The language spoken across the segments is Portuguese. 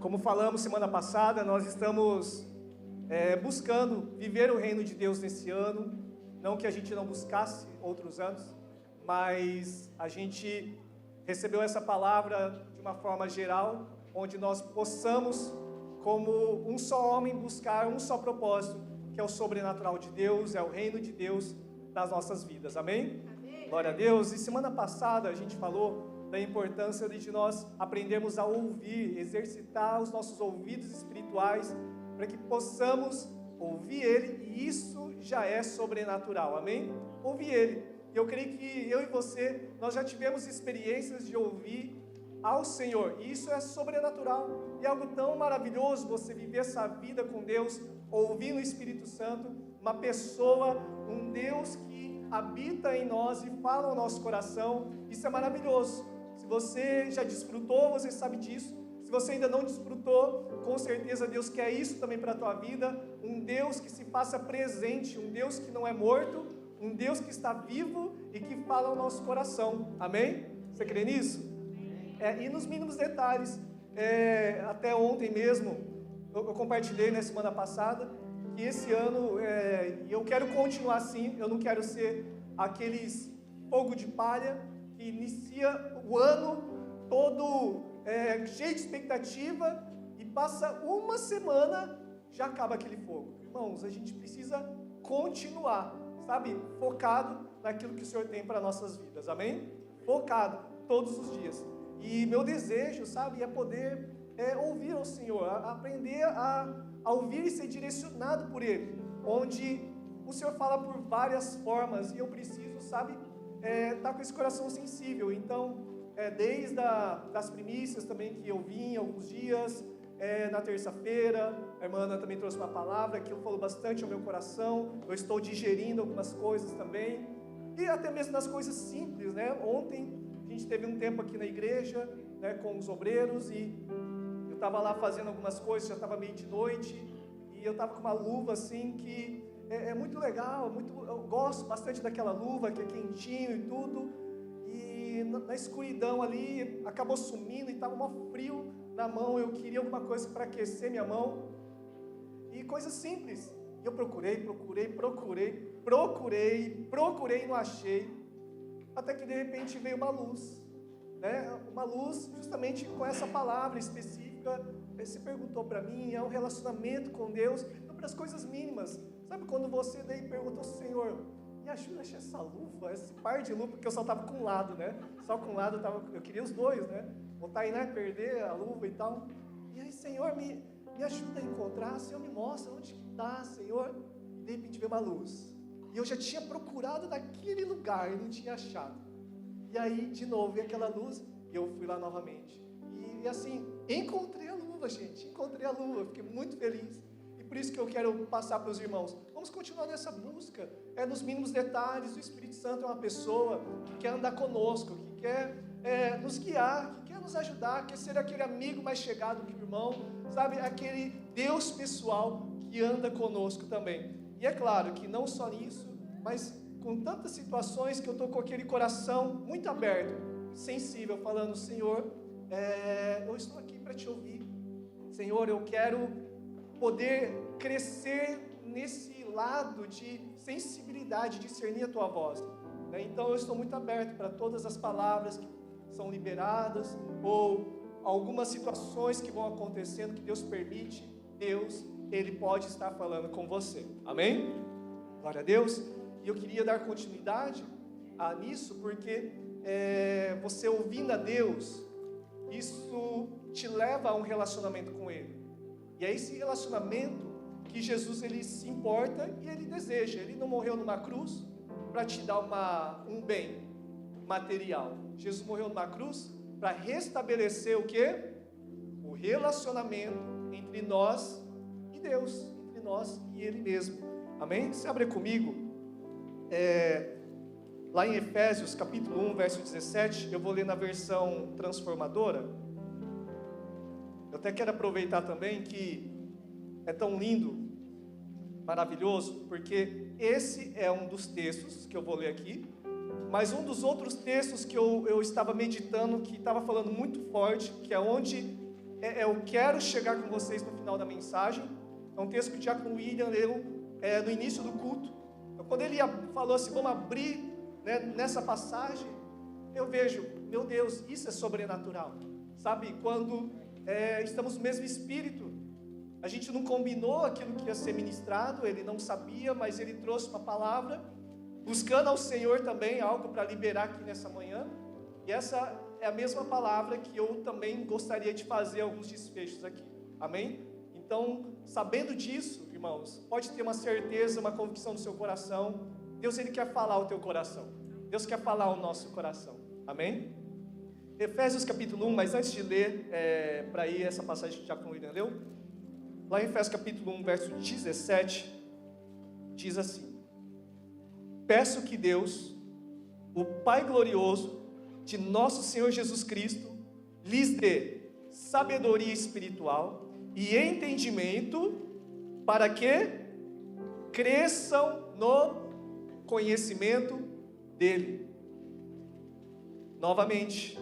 Como falamos semana passada, nós estamos buscando viver o reino de Deus nesse ano. Não que a gente não buscasse outros anos, mas a gente recebeu essa palavra de uma forma geral, onde nós possamos, como um só homem, buscar um só propósito, que é o sobrenatural de Deus, é o reino de Deus nas nossas vidas. Amém? Amém. Glória a Deus. E semana passada a gente falou da importância de nós aprendermos a ouvir, exercitar os nossos ouvidos espirituais, para que possamos ouvir Ele, e isso já é sobrenatural, amém? Ouvir Ele. E eu creio que eu e você, nós já tivemos experiências de ouvir ao Senhor, e isso é sobrenatural, e é algo tão maravilhoso você viver essa vida com Deus, ouvindo o Espírito Santo, uma pessoa, um Deus que habita em nós e fala no nosso coração. Isso é maravilhoso. Se você já desfrutou, você sabe disso. Se você ainda não desfrutou, com certeza Deus quer isso também para a tua vida. Um Deus que se faça presente, um Deus que não é morto, um Deus que está vivo e que fala ao nosso coração. Amém? Você crê nisso? E nos mínimos detalhes, até ontem mesmo, eu compartilhei na semana passada, que esse ano, eu quero continuar assim, eu não quero ser aqueles fogo de palha que inicia o ano todo cheio de expectativa e passa uma semana, já acaba aquele fogo. Irmãos, a gente precisa continuar, sabe, focado naquilo que o Senhor tem para nossas vidas, amém? Focado todos os dias. E meu desejo, sabe, é poder ouvir ao Senhor, aprender a ouvir e ser direcionado por Ele, onde o Senhor fala por várias formas, e eu preciso, sabe, estar com esse coração sensível. Então, desde das primícias também que eu vim alguns dias, na terça-feira, a irmã Ana também trouxe uma palavra, que falou bastante ao meu coração, eu estou digerindo algumas coisas também, e até mesmo nas coisas simples, né? Ontem, a gente teve um tempo aqui na igreja, né, com os obreiros, e eu estava lá fazendo algumas coisas, já estava meio de noite, e eu estava com uma luva assim, que é muito legal, eu gosto bastante daquela luva, que é quentinho e tudo, e na escuridão ali, acabou sumindo, e estava um frio na mão, eu queria alguma coisa para aquecer minha mão, e coisas simples, e eu procurei, e não achei, até que de repente veio uma luz, né? Uma luz justamente com essa palavra específica. Você perguntou para mim, é um relacionamento com Deus, então para as coisas mínimas, sabe, quando você daí perguntou, Senhor, me ajuda a achar essa luva, esse par de luva, porque eu só estava com um lado, né? Só com um lado eu queria os dois, né? Voltar aí, né? Perder a luva e tal. E aí, Senhor, me ajuda a encontrar, Senhor, me mostra onde que está, Senhor. E de repente veio uma luz. E eu já tinha procurado naquele lugar e não tinha achado. E aí, de novo, veio aquela luz e eu fui lá novamente. E assim, encontrei a luva, gente. Encontrei a luva, fiquei muito feliz. E por isso que eu quero passar para os irmãos. Vamos continuar nessa busca. Nos mínimos detalhes, o Espírito Santo é uma pessoa que quer andar conosco, que quer nos guiar, que quer nos ajudar, quer ser aquele amigo mais chegado que o irmão, sabe? Aquele Deus pessoal que anda conosco também. E é claro que não só nisso, mas com tantas situações que eu estou com aquele coração muito aberto, sensível, falando, Senhor, eu estou aqui para te ouvir. Senhor, eu quero poder crescer nesse lado de sensibilidade, discernir a tua voz. Então eu estou muito aberto para todas as palavras que são liberadas, ou algumas situações que vão acontecendo, que Deus permite. Deus, Ele pode estar falando com você, amém? Glória a Deus. E eu queria dar continuidade nisso, porque você ouvindo a Deus, isso te leva a um relacionamento com Ele, e é esse relacionamento que Jesus, Ele se importa e Ele deseja. Ele não morreu numa cruz para te dar um bem material. Jesus morreu numa cruz para restabelecer o quê? O relacionamento entre nós e Deus, entre nós e Ele mesmo. Amém? Você abre comigo, lá em Efésios capítulo 1, verso 17, eu vou ler na versão transformadora. Eu até quero aproveitar também que é tão lindo, maravilhoso, porque esse é um dos textos que eu vou ler aqui, mas um dos outros textos que eu estava meditando, que estava falando muito forte, que é onde eu quero chegar com vocês no final da mensagem. É um texto que o diácono William leu no início do culto. Então, quando ele falou assim, vamos abrir, né, nessa passagem, eu vejo, meu Deus, isso é sobrenatural. Sabe, quando estamos no mesmo espírito, a gente não combinou aquilo que ia ser ministrado, ele não sabia, mas ele trouxe uma palavra, buscando ao Senhor também algo para liberar aqui nessa manhã. E essa é a mesma palavra que eu também gostaria de fazer alguns desfechos aqui. Amém? Então, sabendo disso, irmãos, pode ter uma certeza, uma convicção no seu coração. Deus, Ele quer falar o teu coração. Deus quer falar o nosso coração. Amém? Efésios capítulo 1, mas antes de ler para ir essa passagem que já com o William leu, lá em Efésios capítulo 1, verso 17, diz assim: peço que Deus, o Pai glorioso de nosso Senhor Jesus Cristo, lhes dê sabedoria espiritual e entendimento para que cresçam no conhecimento dele. Novamente,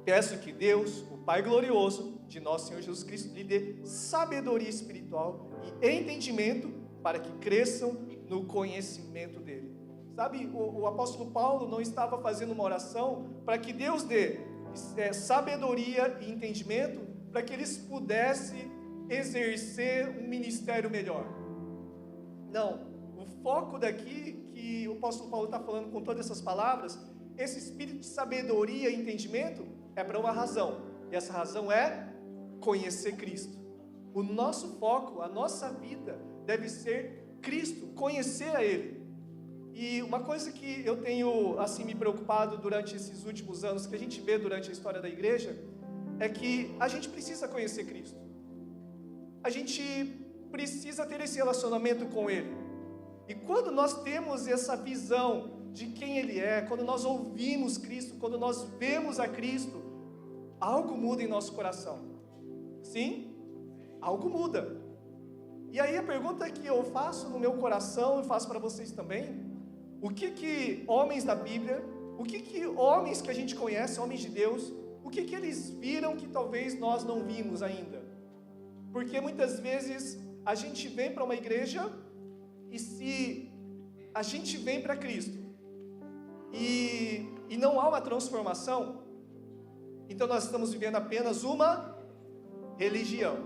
peço que Deus, o Pai glorioso de nosso Senhor Jesus Cristo, lhe dê sabedoria espiritual e entendimento para que cresçam no conhecimento dele. Sabe, o apóstolo Paulo não estava fazendo uma oração para que Deus dê sabedoria e entendimento para que eles pudessem exercer um ministério melhor. Não, o foco daqui que o apóstolo Paulo está falando com todas essas palavras, esse espírito de sabedoria e entendimento é para uma razão, e essa razão é conhecer Cristo. O nosso foco, a nossa vida deve ser Cristo, conhecer a Ele. E uma coisa que eu tenho assim me preocupado durante esses últimos anos, que a gente vê durante a história da igreja, é que a gente precisa conhecer Cristo. A gente precisa ter esse relacionamento com Ele. E quando nós temos essa visão de quem Ele é, quando nós ouvimos Cristo, quando nós vemos a Cristo, algo muda em nosso coração. Sim? Algo muda. E aí a pergunta que eu faço no meu coração, e faço para vocês também: o que homens da Bíblia, o que homens que a gente conhece, homens de Deus, o que eles viram que talvez nós não vimos ainda? Porque muitas vezes a gente vem para uma igreja, e se a gente vem para Cristo e não há uma transformação, então nós estamos vivendo apenas uma religião.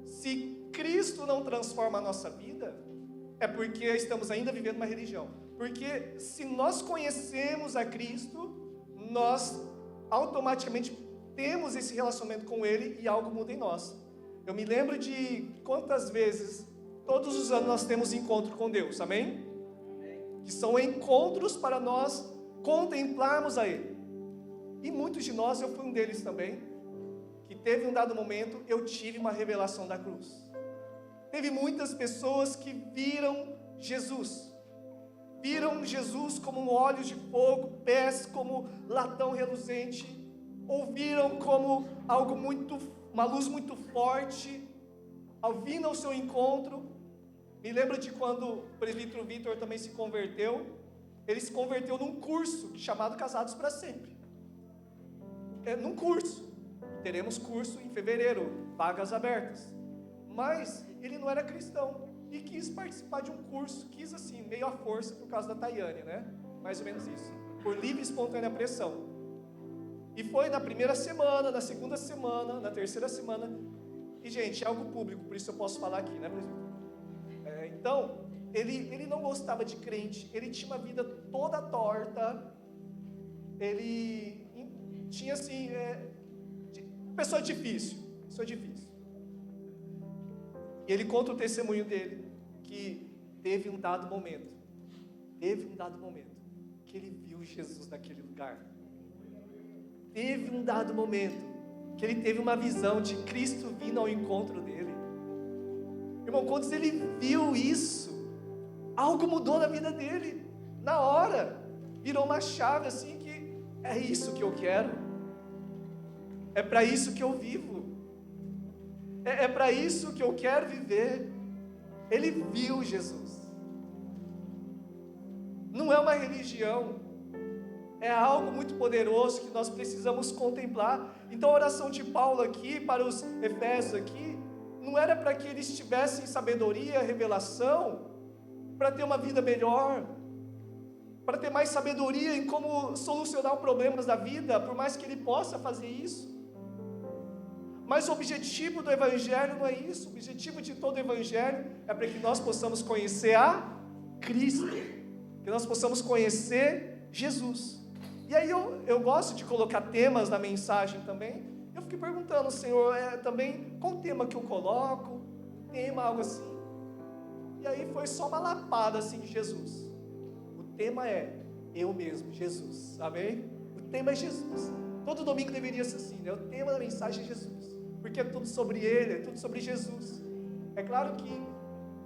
Se Cristo não transforma a nossa vida, é porque estamos ainda vivendo uma religião. Porque se nós conhecemos a Cristo, nós automaticamente temos esse relacionamento com Ele e algo muda em nós. Eu me lembro de quantas vezes, todos os anos nós temos encontro com Deus, amém? Que são encontros para nós contemplarmos a Ele. E muitos de nós, eu fui um deles também, que teve um dado momento, eu tive uma revelação da cruz. Teve muitas pessoas que viram Jesus como olhos de fogo, pés como latão reluzente, ouviram como uma luz muito forte, ao vir ao seu encontro. Me lembro de quando o presbítero Vitor também se converteu. Ele se converteu num curso chamado Casados para Sempre. Num curso. Teremos curso em fevereiro, vagas abertas. Mas ele não era cristão e quis participar de um curso, quis assim, meio à força, por causa da Tayane, né? Mais ou menos isso. Por livre e espontânea pressão. E foi na primeira semana, na segunda semana, na terceira semana. E, gente, é algo público, por isso eu posso falar aqui, né, presbítero? Então, ele não gostava de crente, ele tinha uma vida toda torta, ele tinha assim, pessoa difícil. E ele conta o testemunho dele, que teve um dado momento, que ele viu Jesus naquele lugar. Teve um dado momento, que ele teve uma visão de Cristo vindo ao encontro dele. Irmão, quando ele viu isso, algo mudou na vida dele, na hora, virou uma chave assim que é isso que eu quero, é para isso que eu vivo, é para isso que eu quero viver. Ele viu Jesus. Não é uma religião, é algo muito poderoso que nós precisamos contemplar. Então a oração de Paulo aqui, para os Efésios aqui, não era para que eles tivessem sabedoria, revelação, para ter uma vida melhor, para ter mais sabedoria em como solucionar os problemas da vida, por mais que ele possa fazer isso. Mas o objetivo do Evangelho não é isso. O objetivo de todo o Evangelho é para que nós possamos conhecer a Cristo, que nós possamos conhecer Jesus. E aí eu gosto de colocar temas na mensagem também. Eu fiquei perguntando, Senhor, também qual o tema que eu coloco? Tema, algo assim. E aí foi só uma lapada assim de Jesus. O tema é eu mesmo, Jesus. Amém? O tema é Jesus. Todo domingo deveria ser assim, né? O tema da mensagem é Jesus. Porque é tudo sobre Ele, é tudo sobre Jesus. É claro que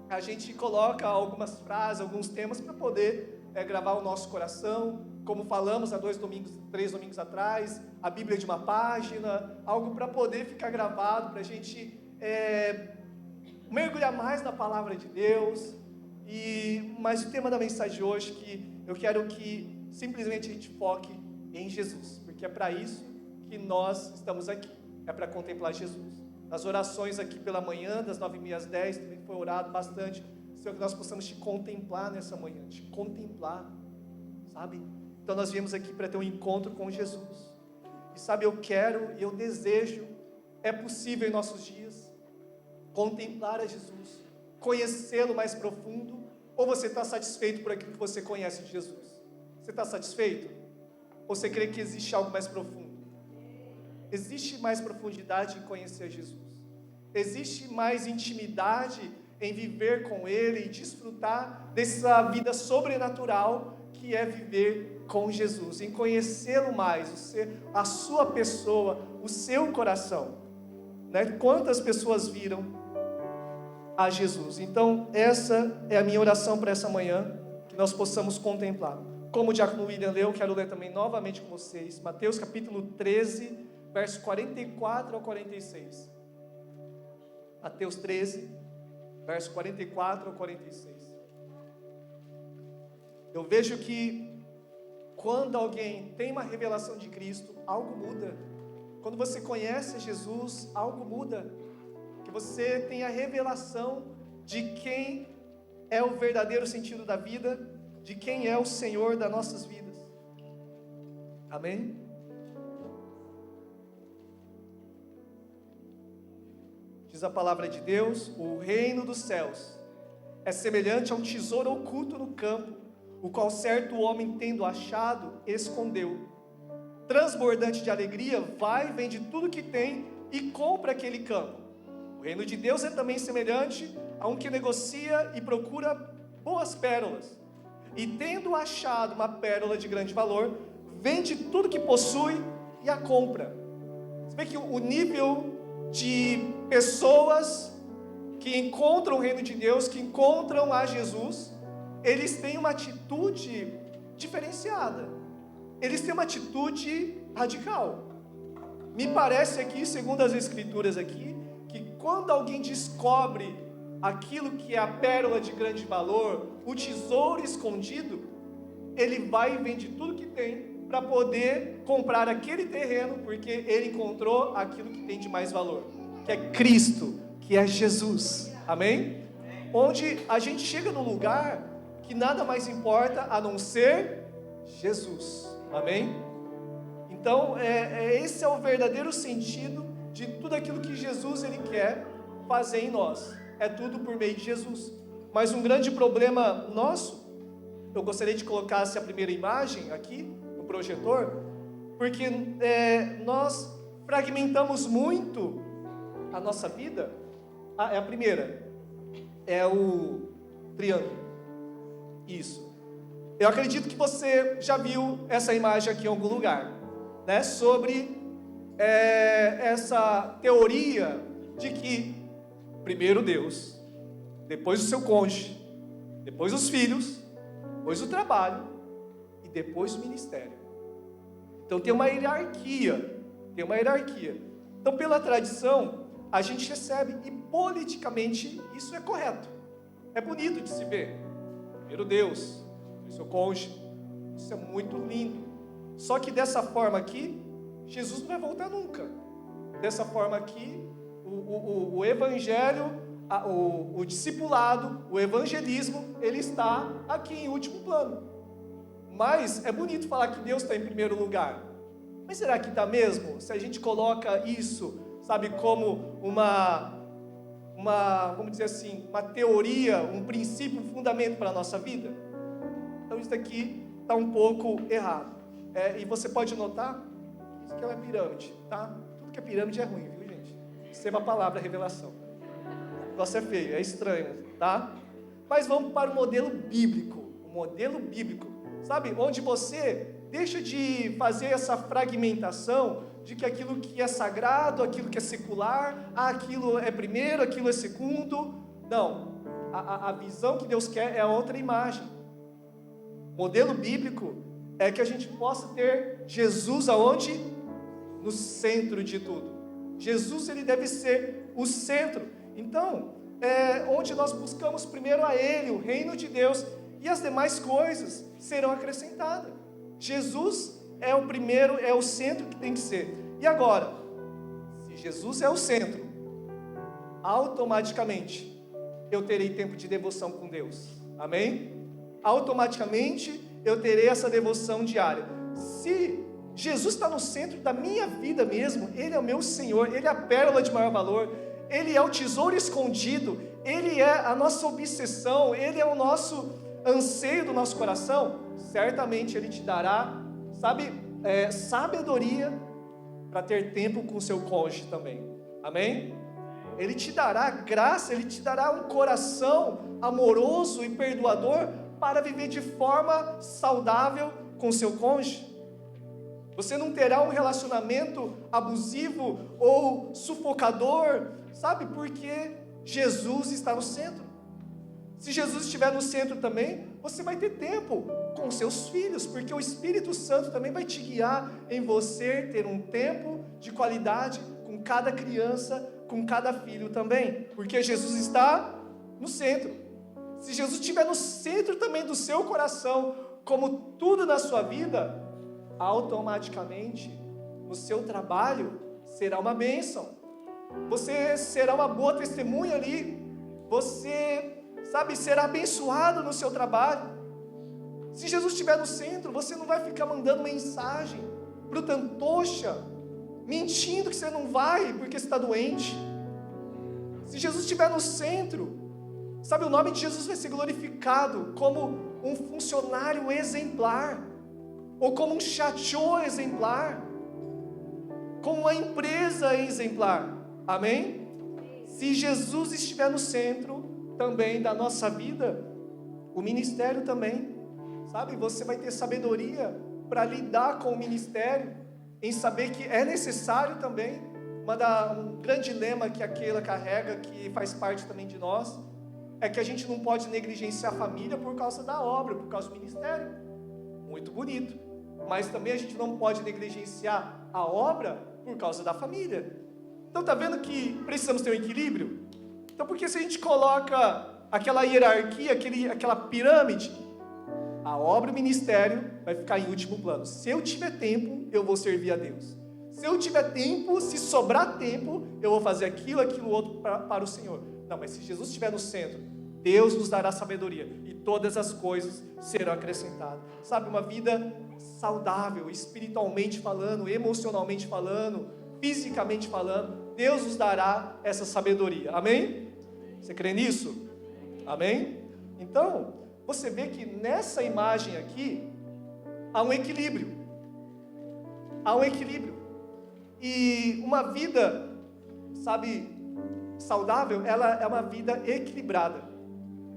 a gente coloca algumas frases, alguns temas para poder gravar o nosso coração. Como falamos há 3 domingos atrás, a Bíblia de uma página, algo para poder ficar gravado, para a gente mergulhar mais na palavra de Deus. Mas o tema da mensagem de hoje, que eu quero que simplesmente a gente foque em Jesus, porque é para isso que nós estamos aqui, é para contemplar Jesus. Nas orações aqui pela manhã, das 9h30 às 10, também foi orado bastante, Senhor, que nós possamos te contemplar nessa manhã, te contemplar, sabe? Então nós viemos aqui para ter um encontro com Jesus. E sabe, eu quero e eu desejo, é possível em nossos dias, contemplar a Jesus, conhecê-lo mais profundo, ou você está satisfeito por aquilo que você conhece de Jesus? Você está satisfeito? Ou você crê que existe algo mais profundo? Existe mais profundidade em conhecer Jesus. Existe mais intimidade em viver com Ele e desfrutar dessa vida sobrenatural que é viver com Jesus, em conhecê-lo mais, a sua pessoa, o seu coração, né? Quantas pessoas viram a Jesus? Então essa é a minha oração para essa manhã, que nós possamos contemplar. Como o diácono William leu, quero ler também novamente com vocês, Mateus capítulo 13, verso 44 ao 46. Mateus 13, verso 44 ao 46. Eu vejo que quando alguém tem uma revelação de Cristo, algo muda. Quando você conhece Jesus, algo muda. Que você tem a revelação de quem é o verdadeiro sentido da vida, de quem é o Senhor das nossas vidas. Amém? Diz a palavra de Deus: o reino dos céus é semelhante a um tesouro oculto no campo, o qual certo homem, tendo achado, escondeu. Transbordante de alegria, vai, vende tudo que tem e compra aquele campo. O reino de Deus é também semelhante a um que negocia e procura boas pérolas. E tendo achado uma pérola de grande valor, vende tudo que possui e a compra. Você vê que o nível de pessoas que encontram o reino de Deus, que encontram a Jesus, eles têm uma atitude diferenciada. Eles têm uma atitude radical. Me parece aqui, segundo as escrituras aqui, que quando alguém descobre aquilo que é a pérola de grande valor, o tesouro escondido, ele vai e vende tudo que tem para poder comprar aquele terreno, porque ele encontrou aquilo que tem de mais valor, que é Cristo, que é Jesus. Amém? Onde a gente chega num lugar que nada mais importa a não ser Jesus. Amém? Então, esse é o verdadeiro sentido de tudo aquilo que Jesus ele quer fazer em nós. É tudo por meio de Jesus. Mas um grande problema nosso, eu gostaria de colocar essa primeira imagem aqui no projetor, porque nós fragmentamos muito a nossa vida. É a primeira, é o triângulo. Isso. Eu acredito que você já viu essa imagem aqui em algum lugar, né? Sobre essa teoria de que primeiro Deus, depois o seu cônjuge, depois os filhos, depois o trabalho e depois o ministério. Então tem uma hierarquia, Então pela tradição, a gente recebe, e politicamente isso é correto, é bonito de se ver. Primeiro Deus, depois seu cônjuge, isso é muito lindo. Só que dessa forma aqui, Jesus não vai voltar nunca. Dessa forma aqui, o evangelho, o discipulado, o evangelismo, ele está aqui em último plano. Mas é bonito falar que Deus está em primeiro lugar. Mas será que está mesmo? Se a gente coloca isso, sabe, como vamos dizer assim, uma teoria, um princípio, um fundamento para a nossa vida? Então isso aqui está um pouco errado. E você pode notar, isso aqui é uma pirâmide, tá? Tudo que é pirâmide é ruim, viu, gente? Receba a palavra, a revelação. O negócio é feio, é estranho, tá? Mas vamos para o modelo bíblico. O modelo bíblico, sabe? Onde você deixa de fazer essa fragmentação de que aquilo que é sagrado, aquilo que é secular, aquilo é primeiro, aquilo é segundo. Não. A visão que Deus quer é outra imagem. Modelo bíblico é que a gente possa ter Jesus aonde? No centro de tudo. Jesus, ele deve ser o centro. Então, onde nós buscamos primeiro a Ele, o reino de Deus, e as demais coisas serão acrescentadas. Jesus é o primeiro, é o centro que tem que ser. E agora, se Jesus é o centro, automaticamente eu terei tempo de devoção com Deus. Amém? Automaticamente eu terei essa devoção diária. Se Jesus está no centro da minha vida mesmo, Ele é o meu Senhor, Ele é a pérola de maior valor, Ele é o tesouro escondido, Ele é a nossa obsessão, Ele é o nosso anseio do nosso coração, certamente Ele te dará, sabedoria para ter tempo com o seu cônjuge também. Amém? Ele te dará graça, Ele te dará um coração amoroso e perdoador para viver de forma saudável com o seu cônjuge. Você não terá um relacionamento abusivo ou sufocador, sabe? Porque Jesus está no centro. Se Jesus estiver no centro também, você vai ter tempo com seus filhos, porque o Espírito Santo também vai te guiar em você ter um tempo de qualidade com cada criança, com cada filho também, porque Jesus está no centro. Se Jesus estiver no centro também do seu coração, como tudo na sua vida, automaticamente no seu trabalho será uma bênção. Você será uma boa testemunha ali. Você, será abençoado no seu trabalho. Se Jesus estiver no centro, você não vai ficar mandando mensagem pro Tantocha, mentindo que você não vai porque você está doente. Se Jesus estiver no centro, o nome de Jesus vai ser glorificado como um funcionário exemplar, ou como um chachô exemplar, como uma empresa exemplar. Amém? Se Jesus estiver no centro também da nossa vida, o ministério também, você vai ter sabedoria para lidar com o ministério, em saber que é necessário também, um grande lema que a Keila carrega, que faz parte também de nós, é que a gente não pode negligenciar a família por causa da obra, por causa do ministério. Muito bonito. Mas também a gente não pode negligenciar a obra por causa da família. Então está vendo que precisamos ter um equilíbrio? Então porque se a gente coloca aquela hierarquia, aquela pirâmide, a obra e o ministério vai ficar em último plano. Se eu tiver tempo, eu vou servir a Deus. Se eu tiver tempo, se sobrar tempo, eu vou fazer aquilo outro para o Senhor. Não, mas se Jesus estiver no centro, Deus nos dará sabedoria e todas as coisas serão acrescentadas. Uma vida saudável, espiritualmente falando, emocionalmente falando, fisicamente falando, Deus nos dará essa sabedoria. Amém? Você crê nisso? Amém? Então, você vê que nessa imagem aqui, há um equilíbrio. Há um equilíbrio. E uma vida, saudável, ela é uma vida equilibrada.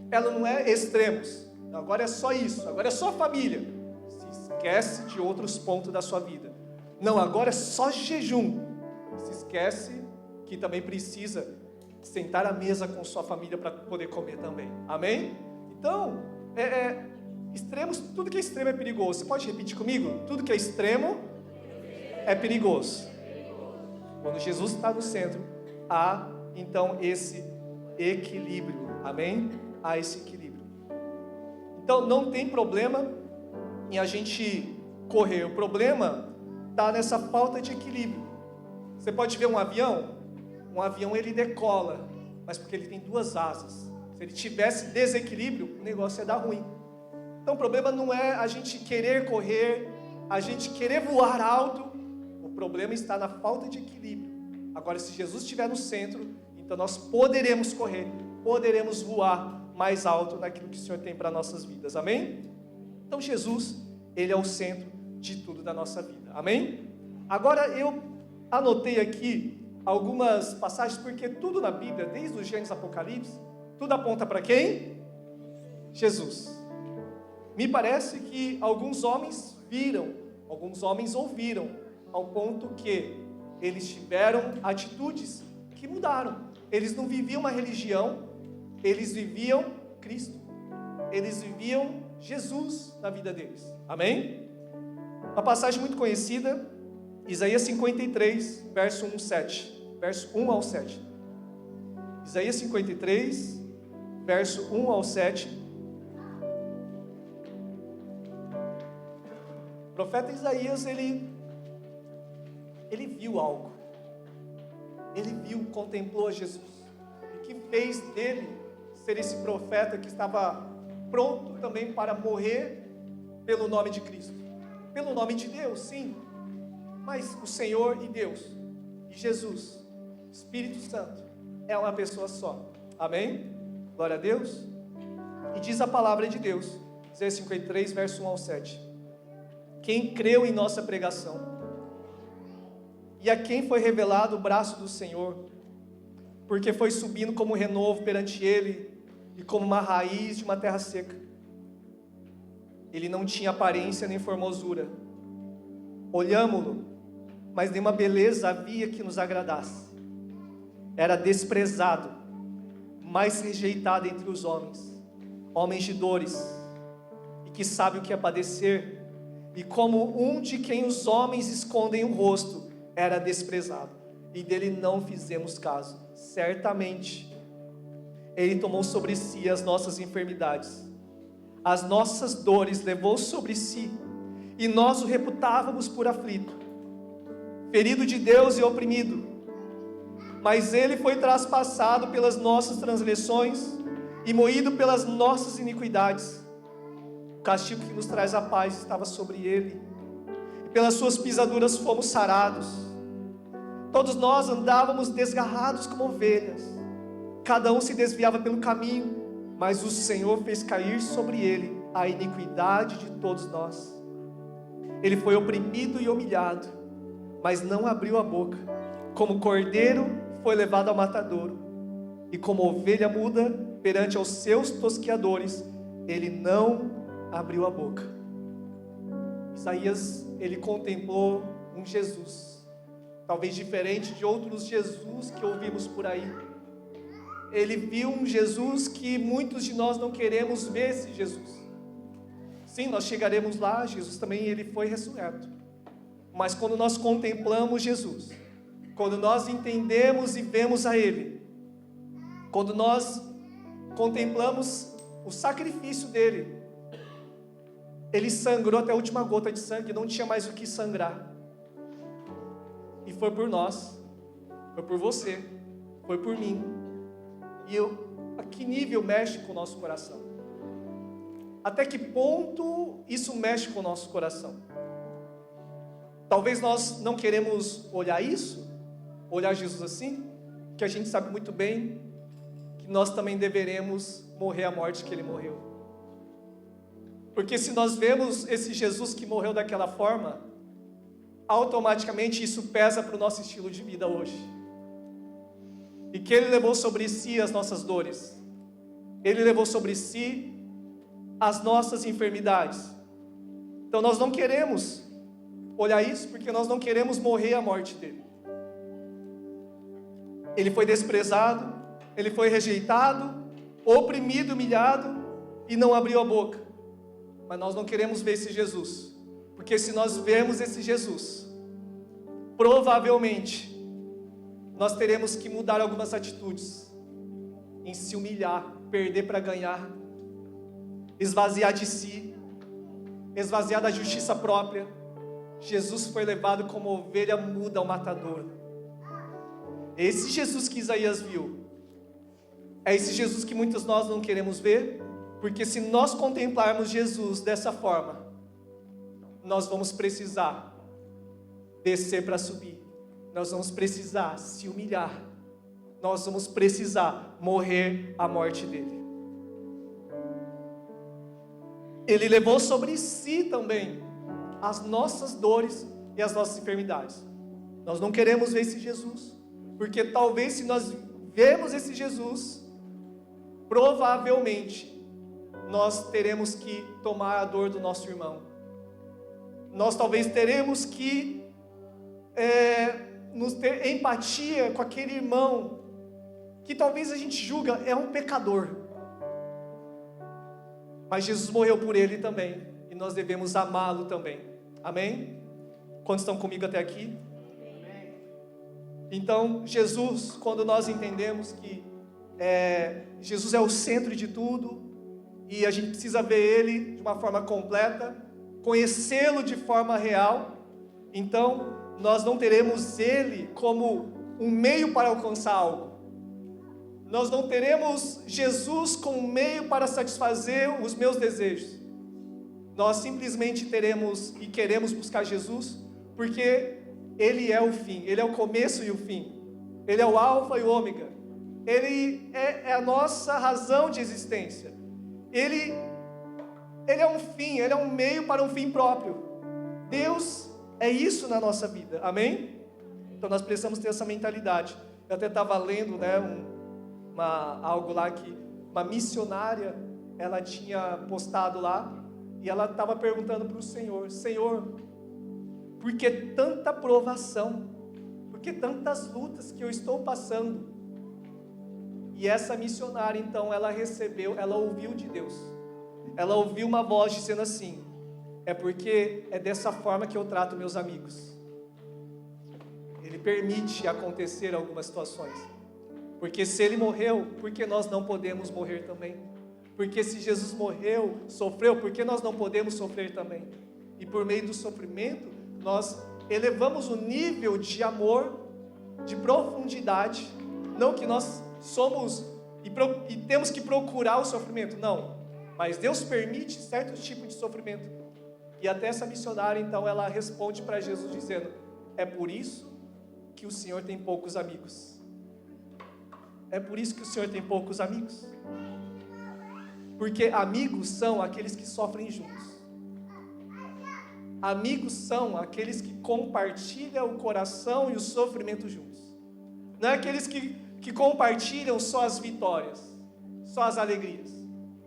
Ela não é extremos. Agora é só isso, agora é só família. Se esquece de outros pontos da sua vida. Não, agora é só jejum. Se esquece que também precisa sentar à mesa com sua família para poder comer também. Amém? Então, extremos, tudo que é extremo é perigoso. Você pode repetir comigo? Tudo que é extremo é perigoso. Quando Jesus está no centro, há então esse equilíbrio. Amém? Há esse equilíbrio. Então não tem problema em a gente correr. O problema está nessa falta de equilíbrio. Você pode ver um avião ele decola, mas porque ele tem duas asas. Se ele tivesse desequilíbrio, o negócio ia dar ruim. Então o problema não é a gente querer correr, a gente querer voar alto, o problema está na falta de equilíbrio. Agora, se Jesus estiver no centro, então nós poderemos correr, poderemos voar mais alto naquilo que o Senhor tem para nossas vidas, amém? Então Jesus, Ele é o centro de tudo da nossa vida, amém? Agora eu anotei aqui algumas passagens, porque tudo na Bíblia, desde o Gênesis ao Apocalipse, tudo aponta para quem? Jesus. Me parece que alguns homens viram, alguns homens ouviram, ao ponto que eles tiveram atitudes que mudaram. Eles não viviam uma religião, eles viviam Cristo. Eles viviam Jesus na vida deles. Amém? Uma passagem muito conhecida, Isaías 53, verso 1 ao 7. Isaías 53, verso 1 ao 7. O profeta Isaías, ele viu algo. Ele viu, contemplou a Jesus. E que fez dele ser esse profeta que estava pronto também para morrer pelo nome de Cristo. Pelo nome de Deus, sim. Mas o Senhor e Deus, e Jesus, Espírito Santo, é uma pessoa só. Amém? Glória a Deus. E diz a palavra de Deus, Isaías 53, verso 1 ao 7. Quem creu em nossa pregação, e a quem foi revelado o braço do Senhor, porque foi subindo como renovo perante Ele, e como uma raiz de uma terra seca. Ele não tinha aparência nem formosura. Olhámo-lo, mas nenhuma beleza havia que nos agradasse. Era desprezado, mais rejeitado entre os homens de dores, e que sabe o que é padecer, e como um de quem os homens escondem o rosto, era desprezado, e dele não fizemos caso. Certamente, Ele tomou sobre si as nossas enfermidades, as nossas dores levou sobre si, e nós o reputávamos por aflito, ferido de Deus e oprimido. Mas Ele foi traspassado pelas nossas transgressões, e moído pelas nossas iniquidades. O castigo que nos traz a paz estava sobre Ele, e pelas suas pisaduras fomos sarados. Todos nós andávamos desgarrados como ovelhas, cada um se desviava pelo caminho, mas o Senhor fez cair sobre Ele a iniquidade de todos nós. Ele foi oprimido e humilhado, mas não abriu a boca. Como cordeiro foi levado ao matadouro, e como ovelha muda perante aos seus tosqueadores, Ele não abriu a boca. Isaías, ele contemplou um Jesus, talvez diferente de outros Jesus que ouvimos por aí. Ele viu um Jesus que muitos de nós não queremos ver esse Jesus. Sim, nós chegaremos lá, Jesus também ele foi ressurreto. Mas quando nós contemplamos Jesus, quando nós entendemos e vemos a Ele, quando nós contemplamos o sacrifício dele, Ele sangrou até a última gota de sangue, não tinha mais o que sangrar. E foi por nós, foi por você, foi por mim. E a que nível mexe com o nosso coração? Até que ponto isso mexe com o nosso coração? Talvez nós não queremos olhar isso, olhar Jesus assim, que a gente sabe muito bem que nós também deveremos morrer a morte que Ele morreu. Porque se nós vemos esse Jesus que morreu daquela forma, automaticamente isso pesa para o nosso estilo de vida hoje. E que Ele levou sobre si as nossas dores, Ele levou sobre si as nossas enfermidades. Então nós não queremos olhar isso, porque nós não queremos morrer a morte dele. Ele foi desprezado, Ele foi rejeitado, oprimido, humilhado, e não abriu a boca. Mas nós não queremos ver esse Jesus, porque se nós vemos esse Jesus, provavelmente nós teremos que mudar algumas atitudes, em se humilhar, perder para ganhar, esvaziar de si, esvaziar da justiça própria, Jesus foi levado como ovelha muda ao matadouro. Esse Jesus que Isaías viu, é esse Jesus que muitos de nós não queremos ver, porque se nós contemplarmos Jesus dessa forma, nós vamos precisar descer para subir, nós vamos precisar se humilhar, nós vamos precisar morrer a morte dele. Ele levou sobre si também as nossas dores e as nossas enfermidades. Nós não queremos ver esse Jesus, porque talvez se nós vemos esse Jesus, provavelmente nós teremos que tomar a dor do nosso irmão. Nós talvez teremos que nos ter empatia com aquele irmão que talvez a gente julga é um pecador. Mas Jesus morreu por ele também, e nós devemos amá-lo também. Amém? Quantos estão comigo até aqui? Amém. Então, Jesus, quando nós entendemos que Jesus é o centro de tudo, e a gente precisa ver Ele de uma forma completa, conhecê-lo de forma real, então nós não teremos Ele como um meio para alcançar algo. Nós não teremos Jesus como um meio para satisfazer os meus desejos. Nós simplesmente teremos e queremos buscar Jesus porque Ele é o fim, Ele é o começo e o fim. Ele é o alfa e o ômega. Ele é a nossa razão de existência. Ele é um fim, Ele é um meio para um fim próprio. Deus é isso na nossa vida, amém? Então nós precisamos ter essa mentalidade. Eu até estava lendo, algo lá que uma missionária, ela tinha postado lá, e ela estava perguntando para o Senhor: Senhor, por que tanta provação? Por que tantas lutas que eu estou passando? E essa missionária, então, ela ouviu de Deus. Ela ouviu uma voz dizendo assim: é porque é dessa forma que eu trato meus amigos. Ele permite acontecer algumas situações. Porque se Ele morreu, por que nós não podemos morrer também? Porque se Jesus morreu, sofreu, por que nós não podemos sofrer também? E por meio do sofrimento, nós elevamos o nível de amor, de profundidade. Não que nós somos e temos que procurar o sofrimento, não. Mas Deus permite certo tipo de sofrimento. E até essa missionária, então, ela responde para Jesus dizendo: é por isso que o Senhor tem poucos amigos. É por isso que o Senhor tem poucos amigos. Porque amigos são aqueles que sofrem juntos. Amigos são aqueles que compartilham o coração e o sofrimento juntos. Não é aqueles que compartilham só as vitórias, só as alegrias.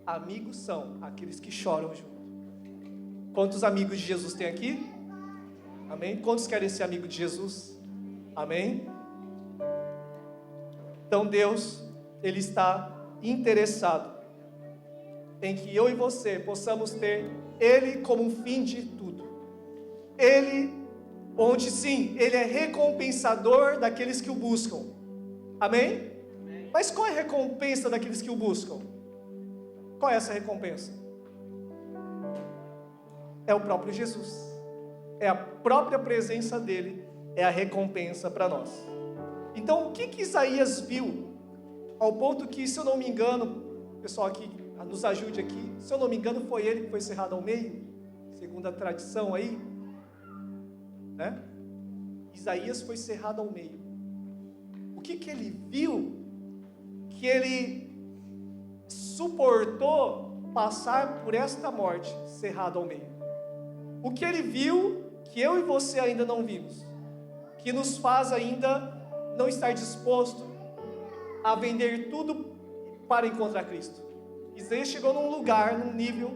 Amigos são aqueles que choram juntos. Quantos amigos de Jesus tem aqui? Amém? Quantos querem ser amigo de Jesus? Amém? Então Deus, Ele está interessado em que eu e você possamos ter Ele como um fim de tudo. Ele, onde sim, Ele é recompensador daqueles que o buscam. Amém? Amém? Mas qual é a recompensa daqueles que o buscam? Qual é essa recompensa? É o próprio Jesus. É a própria presença dEle, é a recompensa para nós. Então, o que Isaías viu? Ao ponto que, se eu não me engano, o pessoal aqui nos ajude aqui, se eu não me engano, foi ele que foi cerrado ao meio, segundo a tradição aí, né? Isaías foi cerrado ao meio. O que ele viu? Que ele suportou passar por esta morte, cerrado ao meio. O que ele viu, que eu e você ainda não vimos, que nos faz ainda não estar disposto a vender tudo para encontrar Cristo. Isaías chegou num lugar, num nível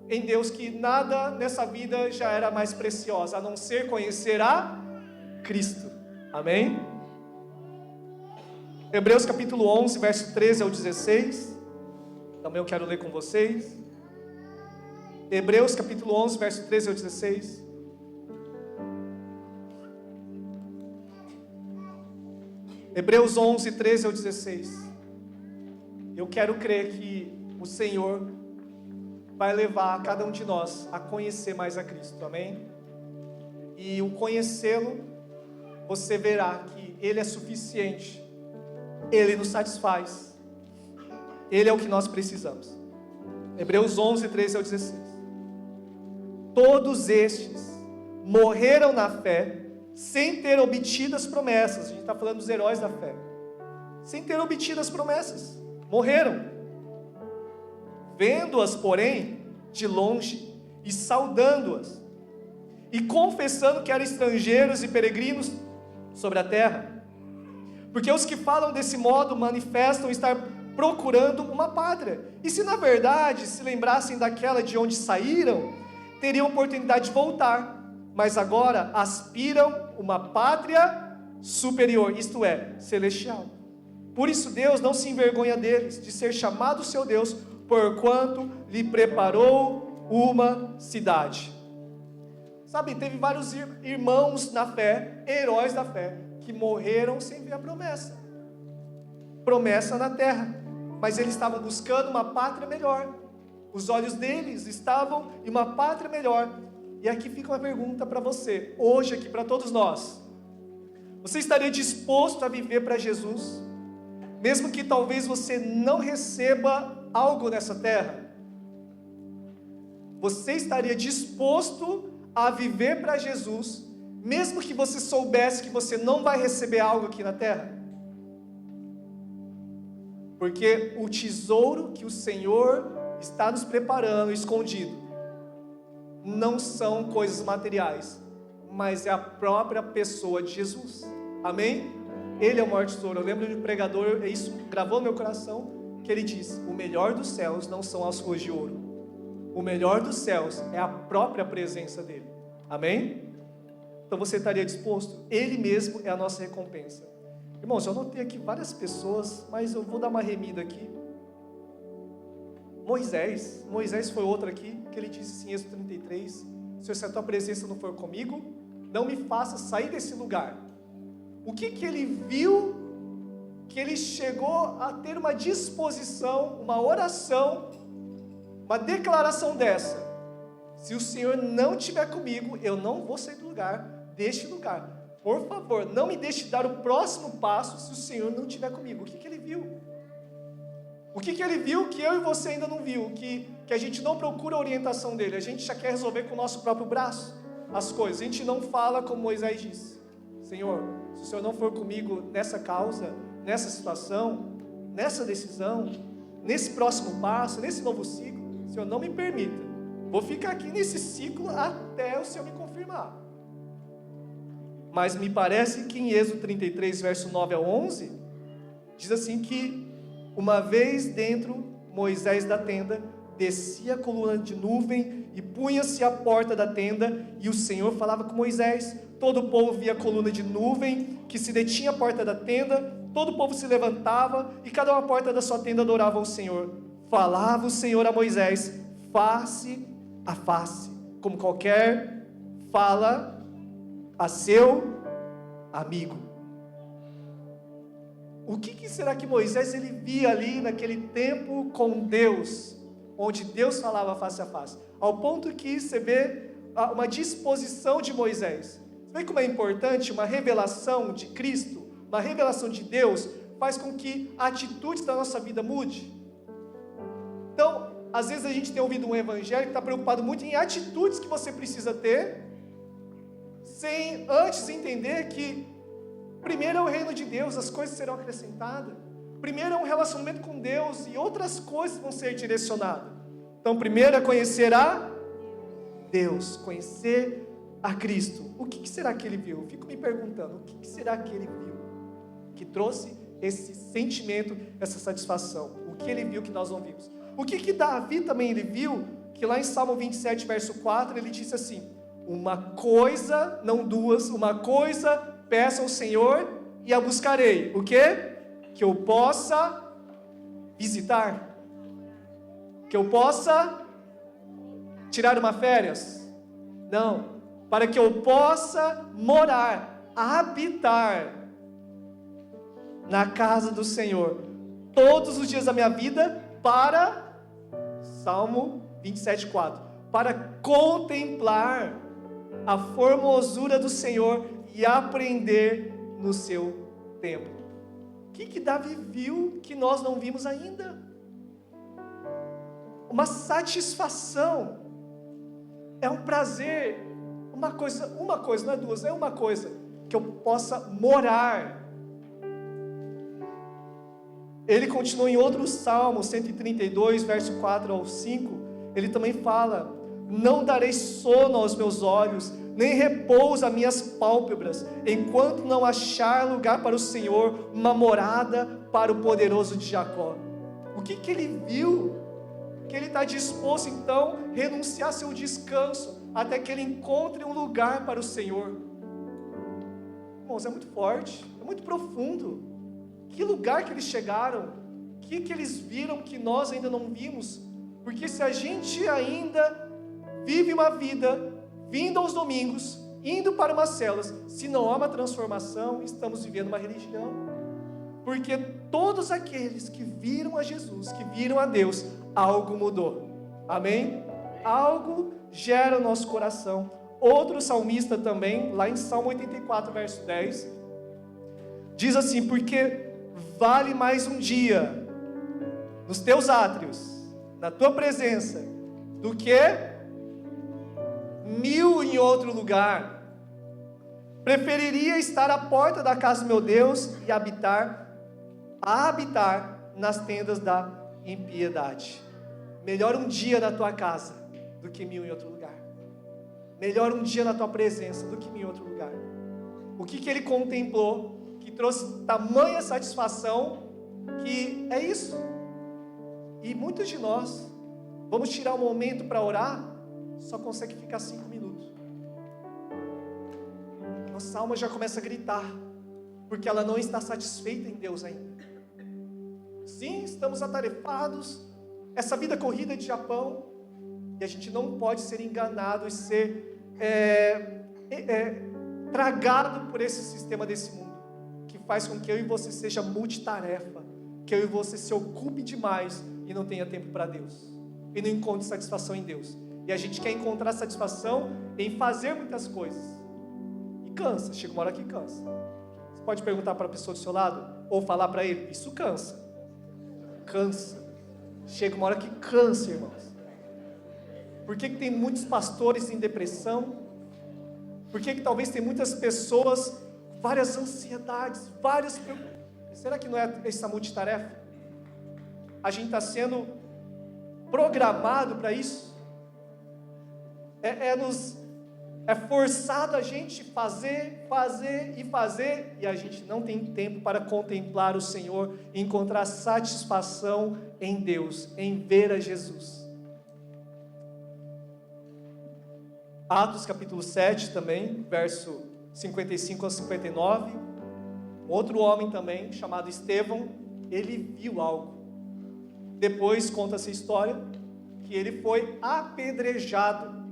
em Deus que nada nessa vida já era mais preciosa, a não ser conhecer a Cristo. Amém? Hebreus capítulo 11, verso 13 ao 16. Também eu quero ler com vocês. Hebreus capítulo 11, verso 13 ao 16. Hebreus 11, 13 ao 16. Eu quero crer que o Senhor, vai levar cada um de nós a conhecer mais a Cristo, amém? E o conhecê-lo, você verá que Ele é suficiente, Ele nos satisfaz, Ele é o que nós precisamos. Hebreus 11, 13 ao 16. Todos estes morreram na fé, sem ter obtido as promessas. A gente está falando dos heróis da fé. Sem ter obtido as promessas, morreram. Vendo-as, porém, de longe, e saudando-as, e confessando que eram estrangeiros e peregrinos sobre a terra. Porque os que falam desse modo manifestam estar procurando uma pátria. E se na verdade se lembrassem daquela de onde saíram, teriam oportunidade de voltar. Mas agora aspiram uma pátria superior, isto é, celestial. Por isso Deus não se envergonha deles, de ser chamado seu Deus, porquanto lhe preparou uma cidade. Sabe, teve vários irmãos na fé, heróis da fé, que morreram sem ver a promessa. Promessa na terra. Mas eles estavam buscando uma pátria melhor. Os olhos deles estavam em uma pátria melhor. E aqui fica uma pergunta para você, hoje aqui para todos nós. Você estaria disposto a viver para Jesus? Mesmo que talvez você não receba algo nessa terra? Você estaria disposto a viver para Jesus, mesmo que você soubesse que você não vai receber algo aqui na terra? Porque o tesouro que o Senhor está nos preparando, escondido, não são coisas materiais, mas é a própria pessoa de Jesus. Amém? Ele é o maior tesouro. Eu lembro de um pregador, isso gravou no meu coração, que ele disse: o melhor dos céus não são as ruas de ouro, o melhor dos céus é a própria presença dele. Amém? Então você estaria disposto? Ele mesmo é a nossa recompensa. Irmãos, eu anotei aqui várias pessoas, mas eu vou dar uma remida aqui. Moisés foi outro aqui, que ele disse assim, em Êxodo 33, Senhor, se a tua presença não for comigo, não me faça sair desse lugar. O que ele viu, que ele chegou a ter uma disposição, uma oração, uma declaração dessa: se o Senhor não estiver comigo, eu não vou sair do lugar, deste lugar. Por favor, não me deixe dar o próximo passo se o Senhor não estiver comigo. O que ele viu? O que ele viu que eu e você ainda não viu? Que a gente não procura a orientação dele, a gente já quer resolver com o nosso próprio braço as coisas. A gente não fala como Moisés disse: Senhor, se o Senhor não for comigo nessa causa, nessa situação, nessa decisão, nesse próximo passo, nesse novo ciclo, Senhor, não me permita. Vou ficar aqui nesse ciclo até o Senhor me confirmar. Mas me parece que em Êxodo 33, verso 9 ao 11, diz assim que uma vez dentro, Moisés da tenda, descia a coluna de nuvem e punha-se à porta da tenda, e o Senhor falava com Moisés. Todo o povo via a coluna de nuvem que se detinha à porta da tenda, todo o povo se levantava, e cada uma porta da sua tenda adorava ao Senhor. Falava o Senhor a Moisés, face a face, como qualquer fala a seu amigo. O que será que Moisés ele via ali naquele tempo com Deus, onde Deus falava face a face? Ao ponto que você vê uma disposição de Moisés. Você vê como é importante uma revelação de Cristo, uma revelação de Deus, faz com que a atitude da nossa vida mude. Então, às vezes a gente tem ouvido um evangelho que está preocupado muito em atitudes que você precisa ter, sem antes entender que primeiro é o reino de Deus, as coisas serão acrescentadas. Primeiro é um relacionamento com Deus e outras coisas vão ser direcionadas. Então, primeiro é conhecer a Deus, conhecer a Cristo. O que será que ele viu? Eu fico me perguntando, o que será que ele viu que trouxe esse sentimento, essa satisfação? O que ele viu que nós não vimos? O que Davi também ele viu, que lá em Salmo 27, verso 4, ele disse assim: uma coisa, não duas, uma coisa peço ao Senhor e a buscarei. O quê? Que eu possa visitar. Que eu possa tirar uma férias. Não. Para que eu possa morar, habitar na casa do Senhor todos os dias da minha vida, para Salmo 27:4, para contemplar a formosura do Senhor e aprender no seu templo. O que Davi viu que nós não vimos ainda? Uma satisfação, é um prazer, uma coisa, não é duas, é uma coisa, que eu possa morar. Ele continua em outro Salmo, 132, verso 4 ao 5, ele também fala: não darei sono aos meus olhos, nem repouso às minhas pálpebras, enquanto não achar lugar para o Senhor, uma morada para o poderoso de Jacó. O que ele viu? Que ele está disposto então a renunciar seu descanso, até que ele encontre um lugar para o Senhor. Irmãos, é muito forte, é muito profundo. Que lugar que eles chegaram? O que eles viram que nós ainda não vimos? Porque se a gente ainda vive uma vida, vindo aos domingos, indo para umas células, se não há uma transformação, estamos vivendo uma religião. Porque todos aqueles que viram a Jesus, que viram a Deus, algo mudou. Amém? Algo gera o nosso coração. Outro salmista também, lá em Salmo 84, verso 10, diz assim: porque vale mais um dia nos teus átrios, na tua presença, do que 1000 em outro lugar. Preferiria estar à porta da casa do meu Deus e habitar nas tendas da impiedade. Melhor um dia na tua casa do que 1000 em outro lugar. Melhor um dia na tua presença do que 1000 em outro lugar. O que ele contemplou, que trouxe tamanha satisfação, que é isso. E muitos de nós vamos tirar um momento para orar, só consegue ficar 5 minutos. Nossa alma já começa a gritar, porque ela não está satisfeita em Deus ainda. Sim, estamos atarefados, essa vida corrida de Japão, e a gente não pode ser enganado e ser tragado por esse sistema desse mundo, que faz com que eu e você seja multitarefa, que eu e você se ocupe demais e não tenha tempo para Deus, e não encontre satisfação em Deus. E a gente quer encontrar satisfação em fazer muitas coisas, e cansa, chega uma hora que cansa. Você pode perguntar para a pessoa do seu lado, ou falar para ele: isso cansa. Chega uma hora que cansa, irmãos. Por que tem muitos pastores em depressão? Por que talvez tem muitas pessoas com várias ansiedades, várias preocupações? Será que não é essa multitarefa? A gente está sendo programado para isso? É forçado a gente fazer, e a gente não tem tempo para contemplar o Senhor e encontrar satisfação em Deus, em ver a Jesus. Atos capítulo 7 também, verso 55 a 59, outro homem também, chamado Estevão, ele viu algo. Depois conta-se a história, que ele foi apedrejado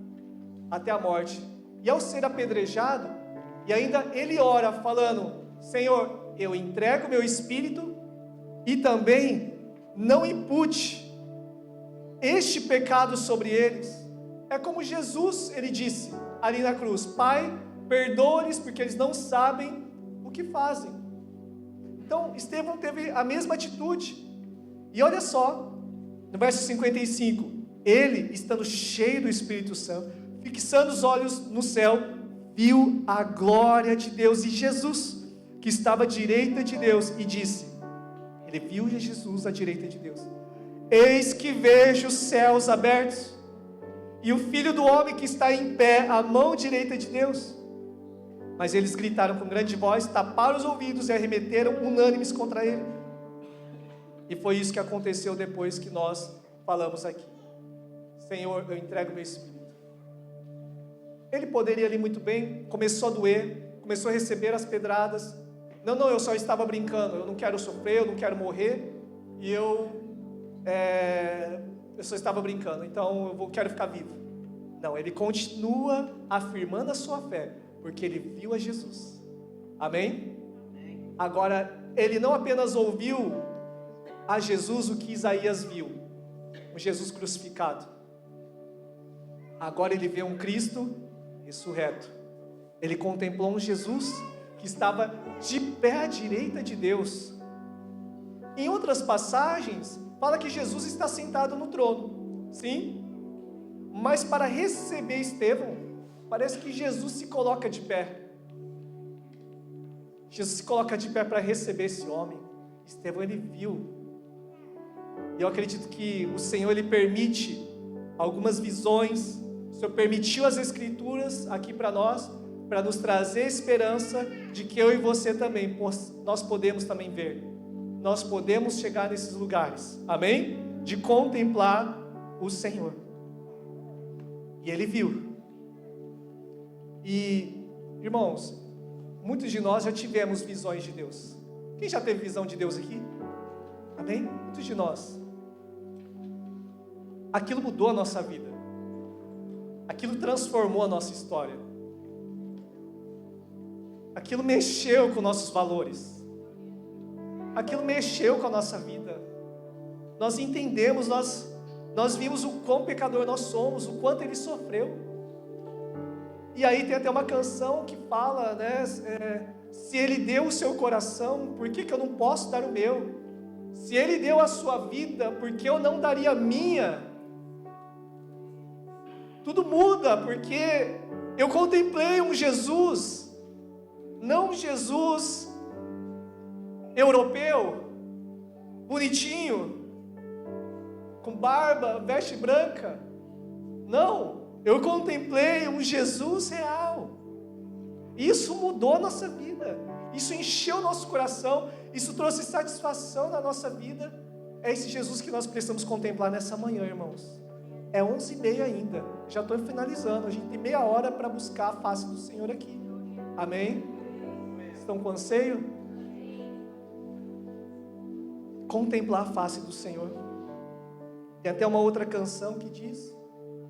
até a morte. E ao ser apedrejado, e ainda ele ora falando: Senhor, eu entrego meu espírito, e também não impute este pecado sobre eles. É como Jesus, ele disse ali na cruz: Pai, perdoa-lhes porque eles não sabem o que fazem. Então Estevão teve a mesma atitude. E olha só, no verso 55, ele, estando cheio do Espírito Santo, fixando os olhos no céu, viu a glória de Deus e Jesus, que estava à direita de Deus, e disse: ele viu Jesus à direita de Deus: eis que vejo os céus abertos, e o Filho do Homem que está em pé à mão direita de Deus. Mas eles gritaram com grande voz, taparam os ouvidos e arremeteram unânimes contra ele. E foi isso que aconteceu depois que nós falamos aqui: Senhor, eu entrego meu espírito. Ele poderia ali muito bem, começou a doer, começou a receber as pedradas. Não, eu só estava brincando, eu não quero sofrer, eu não quero morrer, e eu só estava brincando, então eu quero ficar vivo. Não, ele continua afirmando a sua fé, porque ele viu a Jesus. Amém? Amém. Agora, ele não apenas ouviu a Jesus o que Isaías viu, o Jesus crucificado. agora ele vê um Cristo ressurreto. Ele contemplou um Jesus que estava de pé à direita de Deus. Em outras passagens, fala que Jesus está sentado no trono, sim, mas para receber Estevão, parece que Jesus se coloca de pé. Jesus se coloca de pé para receber esse homem. Estevão, ele viu. E eu acredito que o Senhor, ele permite algumas visões. O Senhor permitiu as Escrituras aqui para nós, para nos trazer esperança de que eu e você também, nós podemos também ver. Nós podemos chegar nesses lugares, amém? De contemplar o Senhor. E ele viu. E, irmãos, muitos de nós já tivemos visões de Deus. Quem já teve visão de Deus aqui? Amém? Muitos de nós. Aquilo mudou a nossa vida. Aquilo transformou a nossa história. Aquilo mexeu com nossos valores. Aquilo mexeu com a nossa vida. Nós entendemos, nós vimos o quão pecador nós somos, o quanto ele sofreu. E aí tem até uma canção que fala, né? Se ele deu o seu coração, por que eu não posso dar o meu? Se ele deu a sua vida, por que eu não daria a minha? Tudo muda, porque eu contemplei um Jesus, não um Jesus europeu, bonitinho, com barba, veste branca. Não, eu contemplei um Jesus real. Isso mudou a nossa vida, isso encheu o nosso coração, isso trouxe satisfação na nossa vida. É esse Jesus que nós precisamos contemplar nessa manhã, irmãos. É 11h30 ainda, já estou finalizando, a gente tem meia hora para buscar a face do Senhor aqui. Amém? Estão com anseio? Contemplar a face do Senhor. Tem até uma outra canção que diz: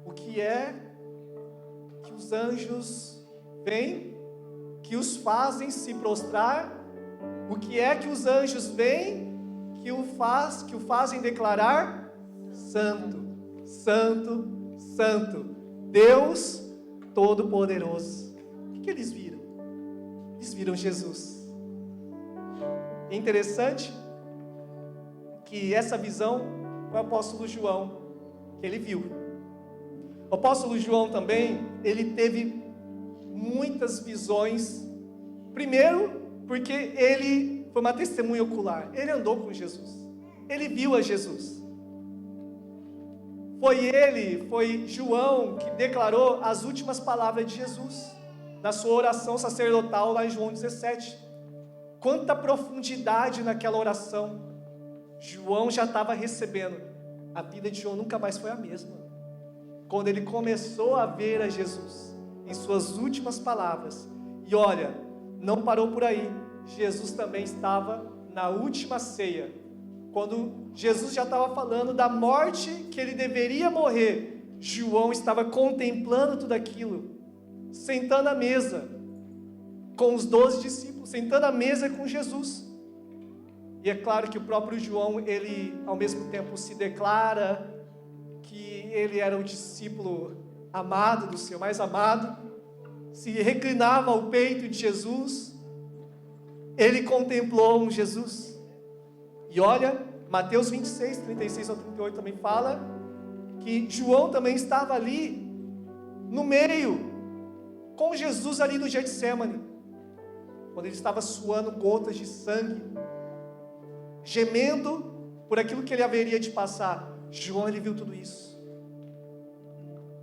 o que é que os anjos vêm, que os fazem se prostrar? O que é que os anjos vêm, que o fazem declarar? Santo, Santo, Santo, Deus Todo-Poderoso. O que eles viram? Eles viram Jesus. É interessante que essa visão foi o apóstolo João, que ele viu. O apóstolo João também, ele teve muitas visões. Primeiro, porque ele foi uma testemunha ocular. Ele andou com Jesus. Ele viu a Jesus. Foi João que declarou as últimas palavras de Jesus na sua oração sacerdotal lá em João 17. Quanta profundidade naquela oração. João já estava recebendo. A vida de João nunca mais foi a mesma. Quando ele começou a ver a Jesus em suas últimas palavras. E olha, não parou por aí. Jesus também estava na última ceia. Quando Jesus já estava falando da morte, que ele deveria morrer, João estava contemplando tudo aquilo, sentando à mesa com os 12 discípulos, sentando à mesa com Jesus. E é claro que o próprio João, ele ao mesmo tempo se declara que ele era o discípulo amado do Senhor, mais amado, se reclinava ao peito de Jesus. Ele contemplou um Jesus. E olha, Mateus 26, 36 ao 38 também fala que João também estava ali no meio, com Jesus ali no Getsemane, quando ele estava suando gotas de sangue, gemendo por aquilo que ele haveria de passar. João, ele viu tudo isso.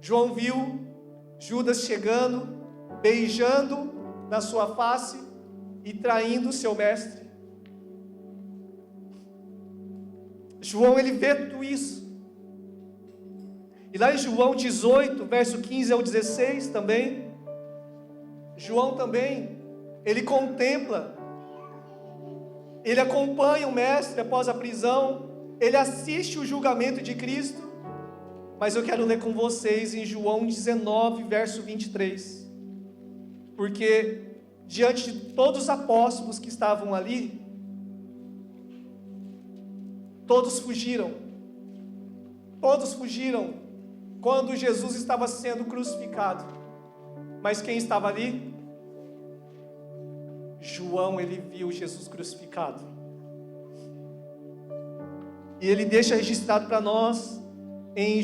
João viu Judas chegando, beijando na sua face e traindo o seu mestre. João, ele vê tudo isso. E lá em João 18, verso 15 ao 16 também, João também, ele contempla, ele acompanha o mestre após a prisão, ele assiste o julgamento de Cristo. Mas eu quero ler com vocês em João 19, verso 23. Porque diante de todos os apóstolos que estavam ali, todos fugiram quando Jesus estava sendo crucificado. Mas quem estava ali? João, ele viu Jesus crucificado. E ele deixa registrado para nós em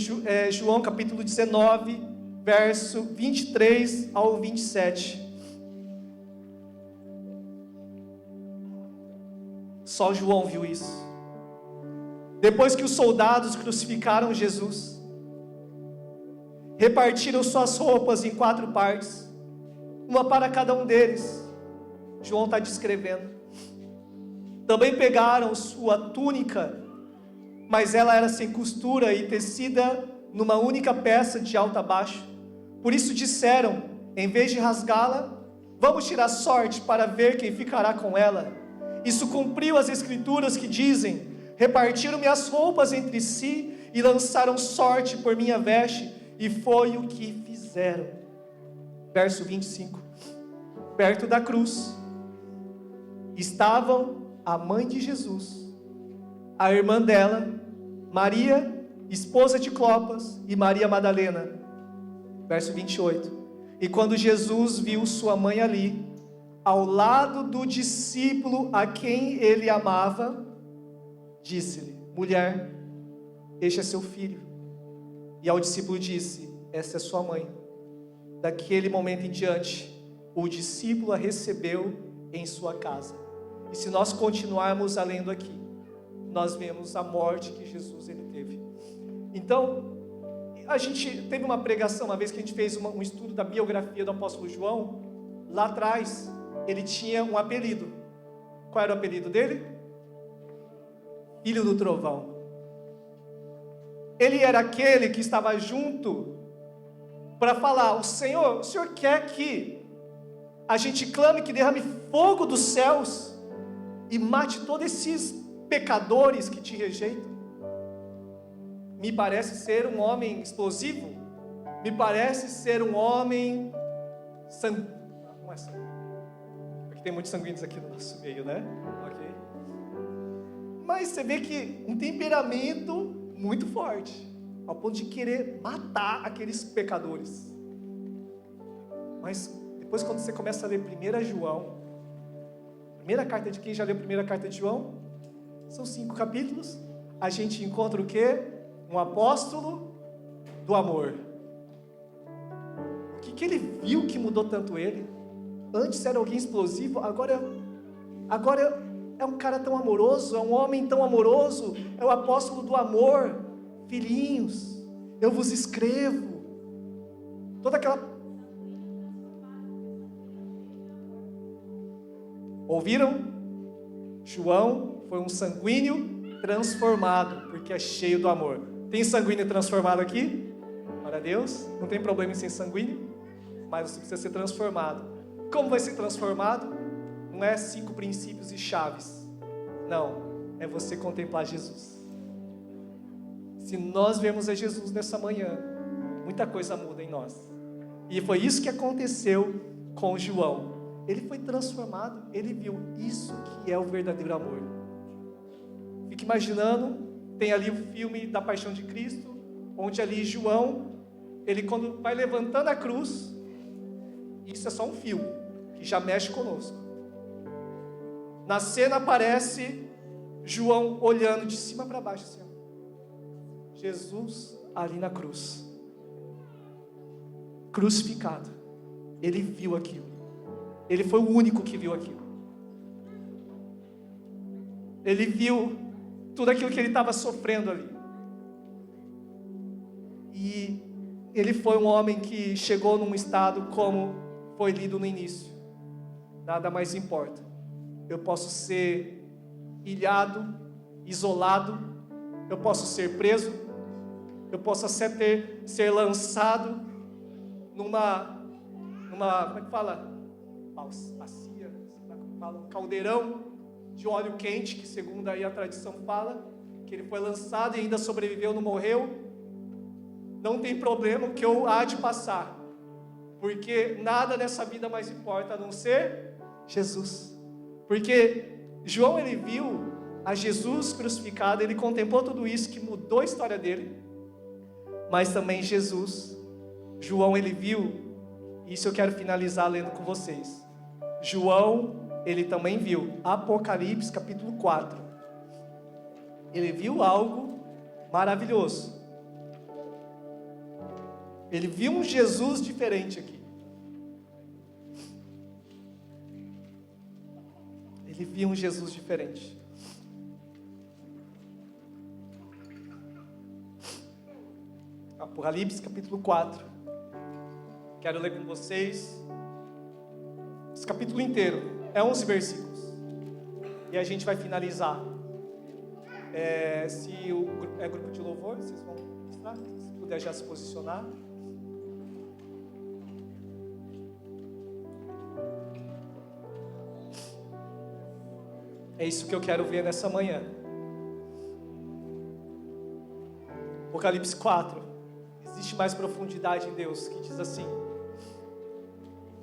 João capítulo 19, verso 23 ao 27. Só João viu isso. Depois que os soldados crucificaram Jesus, repartiram suas roupas em 4 partes, uma para cada um deles. João está descrevendo. Também pegaram sua túnica, mas ela era sem costura e tecida numa única peça de alto a baixo. Por isso disseram, em vez de rasgá-la, vamos tirar sorte para ver quem ficará com ela. Isso cumpriu as escrituras que dizem, repartiram-me as roupas entre si e lançaram sorte por minha veste, e foi o que fizeram. Verso 25. Perto da cruz estavam a mãe de Jesus, a irmã dela, Maria, esposa de Clopas, e Maria Madalena. Verso 28. E quando Jesus viu sua mãe ali, ao lado do discípulo a quem ele amava, disse-lhe, mulher, este é seu filho. E ao discípulo disse, essa é sua mãe. Daquele momento em diante, o discípulo a recebeu em sua casa. E se nós continuarmos lendo aqui, nós vemos a morte que Jesus ele teve. Então, a gente teve uma pregação uma vez que a gente fez um estudo da biografia do apóstolo João. Lá atrás, ele tinha um apelido. Qual era o apelido dele? Filho do Trovão. Ele era aquele que estava junto para falar, o Senhor quer que a gente clame que derrame fogo dos céus e mate todos esses pecadores que te rejeitam? Me parece ser um homem explosivo, me parece ser um homem não é sanguíneo, porque tem muitos sanguíneos aqui no nosso meio, né? Ok. Mas você vê que um temperamento muito forte, ao ponto de querer matar aqueles pecadores. Mas depois, quando você começa a ler 1 João, primeira carta de quem já leu a primeira carta de João? São 5 capítulos. A gente encontra o quê? Um apóstolo do amor. O que ele viu que mudou tanto ele? Antes era alguém explosivo, agora é um cara tão amoroso, é um homem tão amoroso, é o apóstolo do amor. Filhinhos, eu vos escrevo. Toda aquela... Ouviram? João foi um sanguíneo transformado, porque é cheio do amor. Tem sanguíneo transformado aqui? Glória a Deus. Não tem problema em ser sanguíneo, mas você precisa ser transformado. Como vai ser transformado? Não é 5 princípios e chaves. Não, é você contemplar Jesus. Se nós vemos a Jesus nessa manhã, muita coisa muda em nós. E foi isso que aconteceu com João. Ele foi transformado, ele viu isso que é o verdadeiro amor. Fique imaginando, tem ali o filme da Paixão de Cristo, onde ali João, ele quando vai levantando a cruz, isso é só um fio, que já mexe conosco. Na cena aparece João olhando de cima para baixo, assim, ó. Jesus ali na cruz, crucificado. Ele viu aquilo. Ele foi o único que viu aquilo. Ele viu tudo aquilo que ele estava sofrendo ali. E ele foi um homem que chegou num estado como foi lido no início. Nada mais importa. Eu posso ser ilhado, isolado, eu posso ser preso, eu posso até ser lançado numa como é que fala? Bacia, um caldeirão de óleo quente, que segundo aí a tradição fala, que ele foi lançado e ainda sobreviveu, não morreu. Não tem problema, o que eu há de passar, porque nada nessa vida mais importa a não ser Jesus. Porque João, ele viu a Jesus crucificado, ele contemplou tudo isso que mudou a história dele, mas também Jesus. João, ele viu, isso eu quero finalizar lendo com vocês. João, ele também viu, Apocalipse capítulo 4. Ele viu algo maravilhoso. Ele viu um Jesus diferente aqui. Ele viu um Jesus diferente. Apocalipse capítulo 4. Quero ler com vocês esse capítulo inteiro. É 11 versículos. E a gente vai finalizar. Se o grupo de louvor, vocês vão mostrar? Se puder já se posicionar. É isso que eu quero ver nessa manhã. Apocalipse 4. Existe mais profundidade em Deus, que diz assim: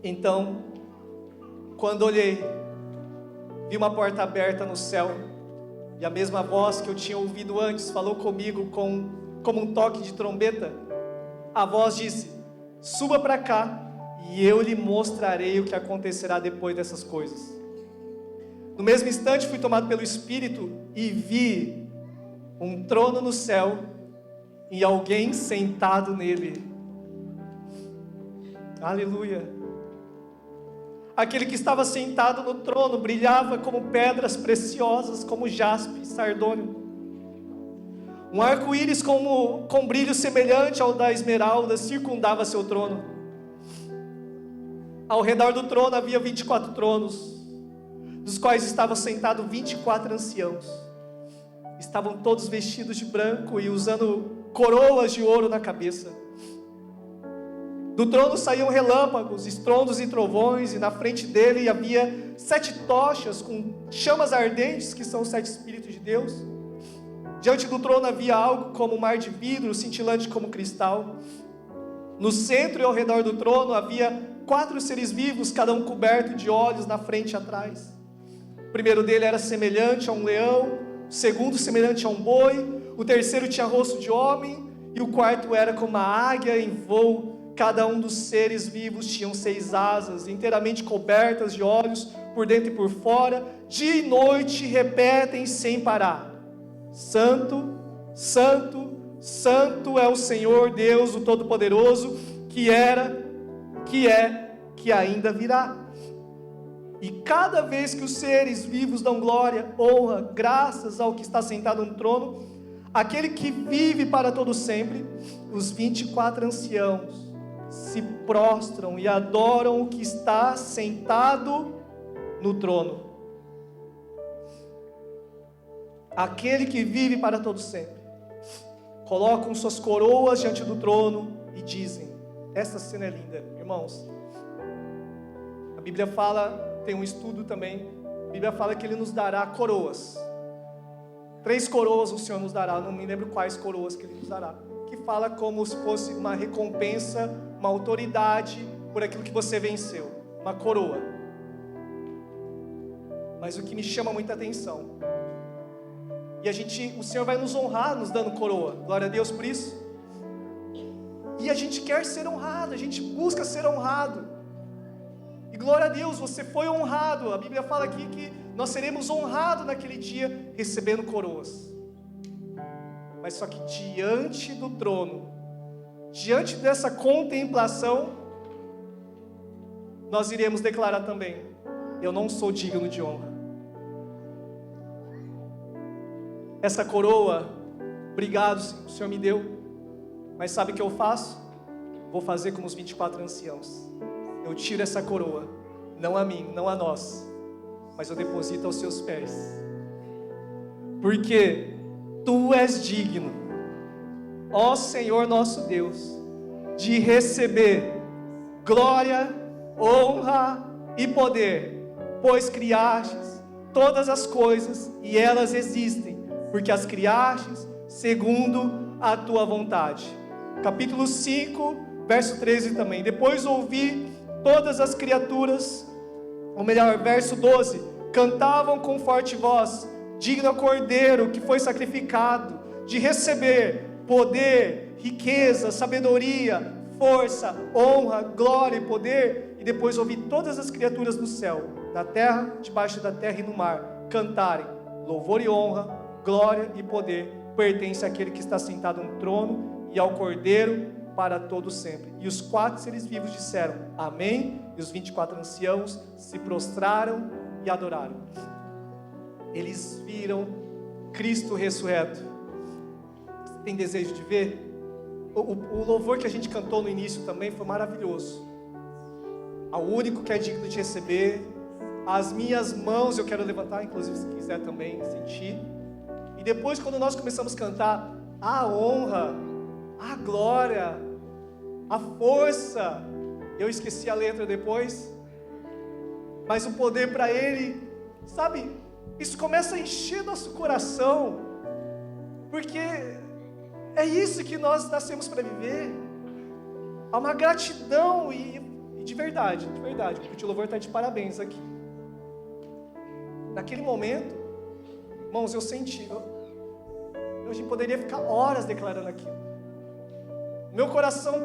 então, quando olhei, vi uma porta aberta no céu, e a mesma voz que eu tinha ouvido antes falou comigo como um toque de trombeta. A voz disse: suba para cá, e eu lhe mostrarei o que acontecerá depois dessas coisas. No mesmo instante fui tomado pelo Espírito e vi um trono no céu e alguém sentado nele. Aleluia. Aquele que estava sentado no trono brilhava como pedras preciosas, como jaspe e sardônio. Um arco-íris com brilho semelhante ao da esmeralda circundava seu trono. Ao redor do trono havia 24 tronos, dos quais estavam sentados 24 anciãos. Estavam todos vestidos de branco e usando coroas de ouro na cabeça. Do trono saíam relâmpagos, estrondos e trovões, e na frente dele havia 7 tochas com chamas ardentes, que são os 7 Espíritos de Deus. Diante do trono havia algo como um mar de vidro, cintilante como cristal. No centro e ao redor do trono havia 4 seres vivos, cada um coberto de olhos na frente e atrás. O primeiro dele era semelhante a um leão, o segundo semelhante a um boi, o terceiro tinha rosto de homem, e o quarto era como uma águia em voo. Cada um dos seres vivos tinham 6 asas, inteiramente cobertas de olhos, por dentro e por fora. Dia e noite repetem sem parar: Santo, Santo, Santo é o Senhor Deus, o Todo-Poderoso, que era, que é, que ainda virá. E cada vez que os seres vivos dão glória, honra, graças ao que está sentado no trono, aquele que vive para todo sempre, os 24 anciãos se prostram e adoram o que está sentado no trono. Aquele que vive para todo sempre. Colocam suas coroas diante do trono e dizem: essa cena é linda, irmãos. A Bíblia fala, tem um estudo também, a Bíblia fala que Ele nos dará coroas. 3 coroas o Senhor nos dará, não me lembro quais coroas que Ele nos dará, que fala como se fosse uma recompensa, uma autoridade por aquilo que você venceu, uma coroa. Mas o que me chama muita atenção, e o Senhor vai nos honrar nos dando coroa, glória a Deus por isso. E a gente quer ser honrado, a gente busca ser honrado. E glória a Deus, você foi honrado. A Bíblia fala aqui que nós seremos honrados naquele dia, recebendo coroas. Mas só que diante do trono, diante dessa contemplação, nós iremos declarar também: eu não sou digno de honra. Essa coroa, obrigado, o Senhor me deu, mas sabe o que eu faço? Vou fazer como os 24 anciãos. Eu tiro essa coroa, não a mim, não a nós, mas eu deposito aos seus pés, porque Tu és digno, ó Senhor nosso Deus, de receber glória, honra e poder, pois criastes todas as coisas e elas existem, porque as criastes segundo a Tua vontade. Capítulo 5, verso 13 também. Depois ouvi todas as criaturas, ou melhor, verso 12, cantavam com forte voz: digno é o Cordeiro que foi sacrificado de receber poder, riqueza, sabedoria, força, honra, glória e poder, e depois ouvi todas as criaturas do céu, na terra, debaixo da terra e no mar, cantarem: louvor e honra, glória e poder pertence àquele que está sentado no trono e ao Cordeiro para todo sempre. E os 4 seres vivos disseram: amém. E os 24 anciãos se prostraram e adoraram. Eles viram Cristo ressurreto. Você tem desejo de ver? O louvor que a gente cantou no início também foi maravilhoso. Ao único que é digno de receber, as minhas mãos eu quero levantar, inclusive se quiser também sentir. E depois, quando nós começamos a cantar a honra, a glória, a força, eu esqueci a letra depois, mas o poder para Ele, sabe, isso começa a encher nosso coração, porque é isso que nós nascemos para viver. Há uma gratidão e de verdade, o Culto de Louvor está de parabéns aqui. Naquele momento, irmãos, eu senti, a gente poderia ficar horas declarando aquilo. Meu coração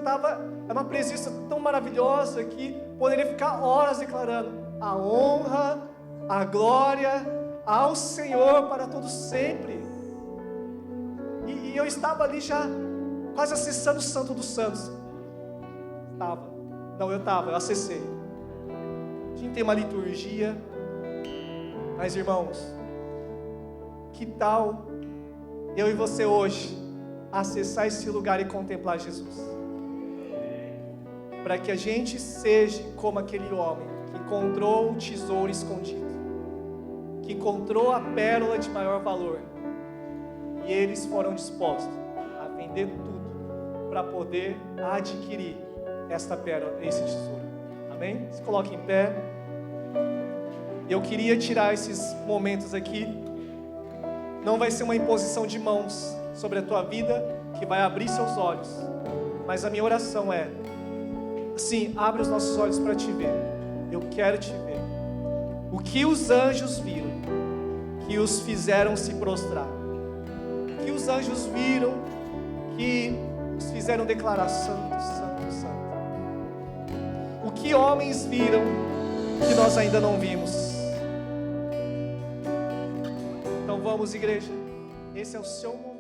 é uma presença tão maravilhosa que poderia ficar horas declarando a honra, a glória ao Senhor para todos sempre. E eu estava ali já quase acessando o Santo dos Santos. Eu acessei. A gente tem uma liturgia, mas irmãos, que tal eu e você hoje acessar esse lugar e contemplar Jesus? Para que a gente seja como aquele homem que encontrou o tesouro escondido, que encontrou a pérola de maior valor, e eles foram dispostos a vender tudo para poder adquirir esta pérola, esse tesouro. Amém? Se coloque em pé. Eu queria tirar esses momentos aqui. Não vai ser uma imposição de mãos sobre a tua vida que vai abrir seus olhos, mas a minha oração é: sim, abre os nossos olhos para te ver. Eu quero te ver. O que os anjos viram, que os fizeram se prostrar. O que os anjos viram, que os fizeram declarar: santo, santo, santo. O que homens viram, que nós ainda não vimos. Então vamos, igreja, esse é o seu momento.